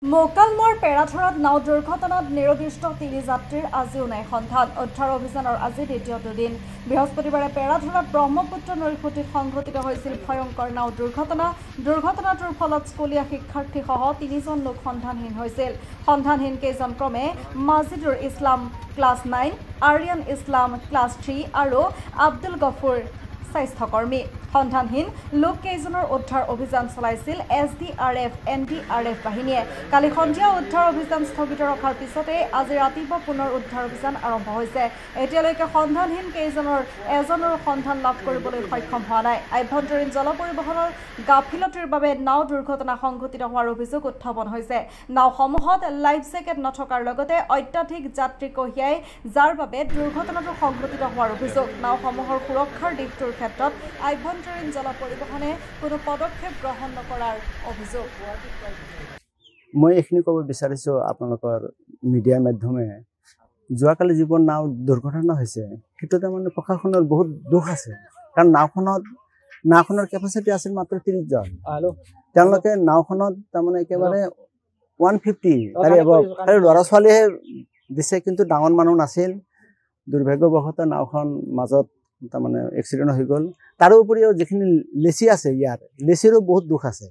মোকালমৰ পেৰাথৰত নাও দুৰ্ঘটনাত নিৰদিষ্ট ৩ যাত্ৰীৰ আজিও নাই সন্ধান। উদ্ধাৰ অভিযানৰ আজি দ্বিতীয়টো দিন। বৃহস্পতিবাৰে পেৰাথৰত ব্ৰহ্মপুত্ৰ নৈৰ খুঁটিত সংঘটিত হৈছিল ভয়ংকৰ নাও দুৰ্ঘটনা। দুৰ্ঘটনাটোৰ ফলত স্কুলীয়া শিক্ষাৰ্থীসহ ৩জন লোক সন্ধানহীন হৈছিল। সন্ধানহীন কেইজন ক্ৰমে মাজিদুৰ ইছলাম ক্লাছ 9, আৰিয়ান ইছলাম ক্লাছ 3 আৰু আব্দুল গফুৰ স্বাস্থ্যকৰ্মী। সন্ধানহীন লোককেইজনৰ উদ্ধাৰ অভিযান চলাইছিল SDRF, NDRF বাহিনীয়ে। কালি সন্ধিয়া উদ্ধাৰ অভিযান স্থগিত ৰখাৰ পিছতে আজি ৰাতিপুৱা পুনৰ উদ্ধাৰ অভিযান আৰম্ভ হৈছে। এতিয়ালৈকে সন্ধানহীন কেইজনৰ এজনৰো সন্ধান লাভ কৰিবলৈ সক্ষম হোৱা নাই। আভ্যন্তৰীণ জল পৰিবহণৰ গাফিলতিৰ বাবে নাও দুৰ্ঘটনা সংঘটিত হোৱাৰ অভিযোগ উত্থাপন হৈছে। নাওসমূহত লাইফ জেকেট নথকাৰ লগতে অত্যাধিক যাত্ৰী কঢ়িয়াই যাৰ বাবে দুৰ্ঘটনাটো সংঘটিত হোৱাৰ অভিযোগ। নাওসমূহৰ সুৰক্ষাৰ দিশটোৰ ক্ষেত্ৰত আভ্যন্তৰীণ জল পৰিবহণে কোনো পদক্ষেপ গ্ৰহণ নকৰাৰ অভিযোগ। মই এইখিনি ক'ব বিচাৰিছোঁ আপোনালোকৰ মিডিয়াৰ মাধ্যমে যোৱাকালি যিবোৰ নাও দুৰ্ঘটনা হৈছে সেইটো তাৰমানে প্ৰশাসনৰ বহুত দুখ আছে। কাৰণ নাওখনৰ কেপাচিটি আছিল মাত্ৰ 30 জন। তেওঁলোকে নাওখনত তাৰমানে একেবাৰে 150 আৰু ল'ৰা ছোৱালীহে দিছে, কিন্তু ডাঙৰ মানুহ নাছিল। দুৰ্ভাগ্যবশতঃ নাওখন মাজত তাৰমানে এক্সিডেণ্ট হৈ গ'ল। তাৰোপৰিও যিখিনি লেচি আছে ইয়াৰ লেচিৰো বহুত দুখ আছে।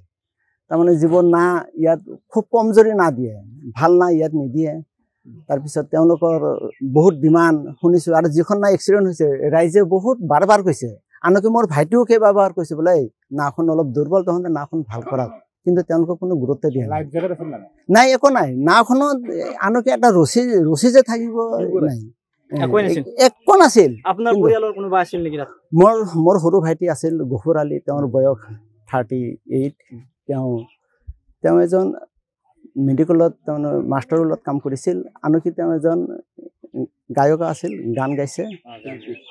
তাৰমানে যিবোৰ না ইয়াত খুব কমজোৰি না দিয়ে, ভাল না ইয়াত নিদিয়ে। তাৰপিছত তেওঁলোকৰ বহুত ডিমাণ্ড শুনিছোঁ। আৰু যিখন না এক্সিডেণ্ট হৈছে ৰাইজে বহুত বাৰ বাৰ কৈছে, আনকি মোৰ ভাইটিও কেইবাবাৰ কৈছে বোলে এই নাওখন অলপ দুৰ্বল, তহঁতে নাওখন ভাল কৰা, কিন্তু তেওঁলোকে কোনো গুৰুত্ব দিয়া নাই। একো নাই নাওখনত, আনকি এটা ৰছী যে থাকিব নাই, একো নাছিল। আপোনাৰ পৰিয়ালৰ কোনোবা আছিল নেকি? মোৰ সৰু ভাইটি আছিল গফুৰ আলী, তেওঁৰ বয়স 38। তেওঁ এজন মেডিকেলত তাৰমানে মাষ্টাৰ ৰোলত কাম কৰিছিল। আনকি তেওঁ এজন গায়ক আছিল, গান গাইছে,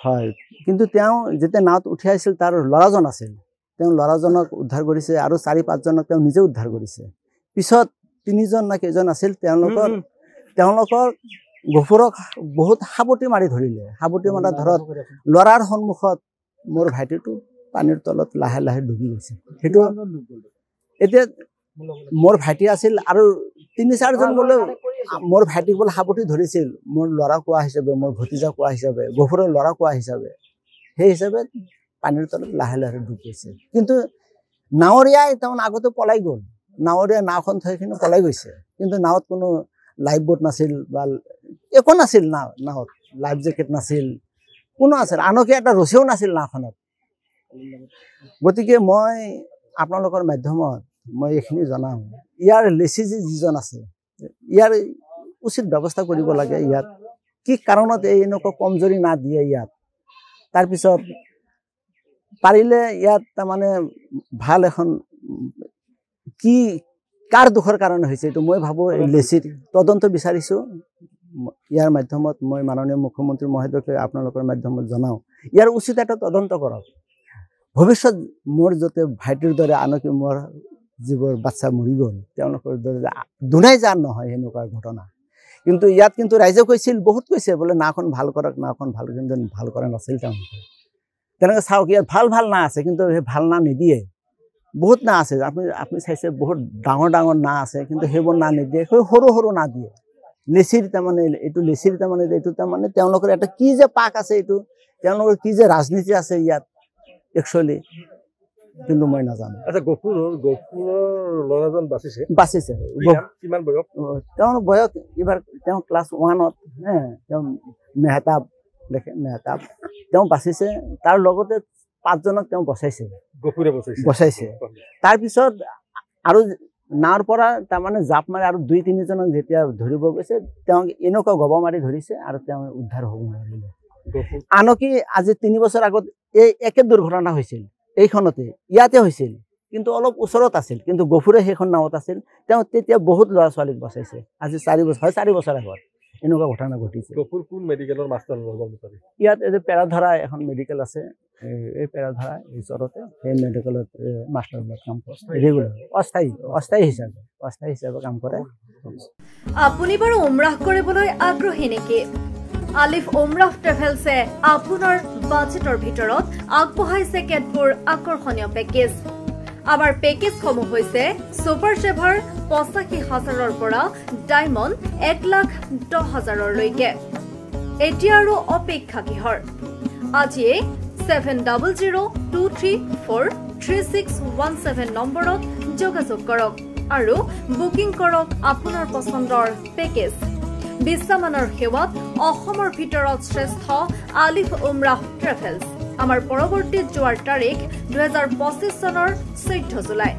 হয়। কিন্তু তেওঁ যেতিয়া নাৱত উঠি আহিছিল তাৰ ল'ৰাজন আছিল, তেওঁ ল'ৰাজনক উদ্ধাৰ কৰিছে আৰু 4-5জনক তেওঁ নিজে উদ্ধাৰ কৰিছে। পিছত 3জন না কেইজন আছিল, তেওঁলোকৰ গফুৰক বহুত সাবটি মাৰি ধৰিলে। সাবটি মাৰা ধৰত ল'ৰাৰ সন্মুখত মোৰ ভাইটিটো পানীৰ তলত লাহে লাহে ডুবি গৈছে। সেইটো এতিয়া মোৰ ভাইটি আছিল আৰু 3-4জন বোলে মোৰ ভাইটিক বোলে সাবটি ধৰিছিল। মোৰ ল'ৰা কোৱা হিচাপে, মোৰ ভতিজা কোৱা হিচাপে, গফুৰৰ ল'ৰা কোৱা হিচাপে, সেই হিচাপে পানীৰ তলত লাহে লাহে ডুব গৈছে। কিন্তু নাৱৰীয়াই তাৰমানে আগতে পলাই গ'ল। নাৱৰীয়া নাওখন থৈ কিনে পলাই গৈছে, কিন্তু নাৱত কোনো লাইফ বোট নাছিল বা একো নাছিল। নাৱত লাইফ জেকেট নাছিল, কোনো আছিল, আনকি এটা ৰছীও নাছিল নাওখনত। গতিকে মই আপোনালোকৰ মাধ্যমত মই এইখিনি জনাওঁ, ইয়াৰ লেচি যিজন আছে ইয়াৰ উচিত ব্যৱস্থা কৰিব লাগে। ইয়াত কি কাৰণত এনেকুৱা কমজোৰি না দিয়ে ইয়াত। তাৰপিছত পাৰিলে ইয়াত তাৰমানে ভাল এখন কাৰ দুখৰ কাৰণে হৈছে এইটো মই ভাবোঁ লেচিৰ তদন্ত বিচাৰিছোঁ। ইয়াৰ মাধ্যমত মই মাননীয় মুখ্যমন্ত্ৰী মহোদয়কে আপোনালোকৰ মাধ্যমত জনাওঁ, ইয়াৰ উচিত এটা তদন্ত কৰক। ভৱিষ্যত মোৰ যাতে ভাইটিৰ দৰে, আনকি মোৰ যিবোৰ বাচ্চা মৰি গ'ল তেওঁলোকৰ দৰে দুনাই যাৰ নহয় সেনেকুৱা ঘটনা। কিন্তু ইয়াত কিন্তু ৰাইজে কৈছিল, বহুত কৈছে বোলে নাওখন ভাল কৰক, নাওখন ভাল, কিন্তু ভাল কৰা নাছিল তেওঁলোকে। তেনেকৈ চাওক, ইয়াত ভাল ভাল না আছে, কিন্তু সেই ভাল না নিদিয়ে। বহুত না আছে, আপুনি চাইছে বহুত ডাঙৰ ডাঙৰ না আছে, কিন্তু সেইবোৰ না নিদিয়ে, সেই সৰু সৰু না দিয়ে। লেচিৰ তাৰমানে এইটো তাৰমানে তেওঁলোকৰ এটা কি যে পাক আছে, এইটো তেওঁলোকৰ কি যে ৰাজনীতি আছে ইয়াত একচুৱেলি, কিন্তু মই নাজানো। আচ্ছা, গফুৰৰ ল'ৰাজন বাচিছে? কিমান বয়স? তেওঁৰ বয়স এইবাৰ তেওঁ ক্লাছ 1ত। তেওঁ মেহতাব দেখে, মেহতাব তেওঁ বাচিছে। তাৰ লগতে 5জনক তেওঁ বচাইছে। তাৰপিছত আৰু নাৱৰ পৰা তাৰমানে জাপ মাৰি আৰু 2-3জনক যেতিয়া ধৰিব গৈছে, তেওঁক এনেকুৱা গব মাৰি ধৰিছে আৰু তেওঁ উদ্ধাৰ হ'ব নোৱাৰিলে। আনকি আজি 3 বছৰ আগত এই একে দুৰ্ঘটনা হৈছিল, এইখনতে ইয়াতে হৈছিল, কিন্তু অলপ ওচৰত আছিল, কিন্তু গফুৰে সেইখন নাৱত আছিল। তেওঁ তেতিয়া বহুত ল'ৰা ছোৱালীক বচাইছে। আজি 4 বছৰ আগত এনেকুৱা ঘটনা ঘটিছে। গফুৰ কোন মেডিকেলৰ মাষ্টাৰ? ইয়াত এই যে পেৰাধৰা এখন মেডিকেল আছে, এই পেৰাধৰা ওচৰতে, সেই মেডিকেলত মাষ্টাৰ কাম কৰে, ৰেগুলাৰ অস্থায়ী হিচাপে কাম কৰে। আপুনি বাৰু উমৰাহ কৰিবলৈ আগ্ৰহী নেকি? আলিফ উমৰাহ ট্ৰেভেলছে আপোনাৰ বাজেটৰ ভিতৰত আগবঢ়াইছে কেতবোৰ আকৰ্ষণীয় পেকেজ। আমাৰ পেকেজসমূহ হৈছে ছুপাৰ ছেভাৰ ৮৫,০০০ৰ পৰা ডায়মণ্ড ১,১০,০০০লৈকে। এতিয়া আৰু অপেক্ষা কিহৰ? আজিয়ে 7002343617 নম্বৰত যোগাযোগ কৰক আৰু বুকিং কৰক আপোনাৰ পছন্দৰ পেকেজ। বিশ্বমানৰ সেৱাত অসমৰ ভিতৰত শ্ৰেষ্ঠ আলিফ উমৰাহ ট্ৰেভেলছ। আমাৰ পৰৱৰ্তী যোৱাৰ তাৰিখ ২০২৫ চনৰ ১৪ জুলাই।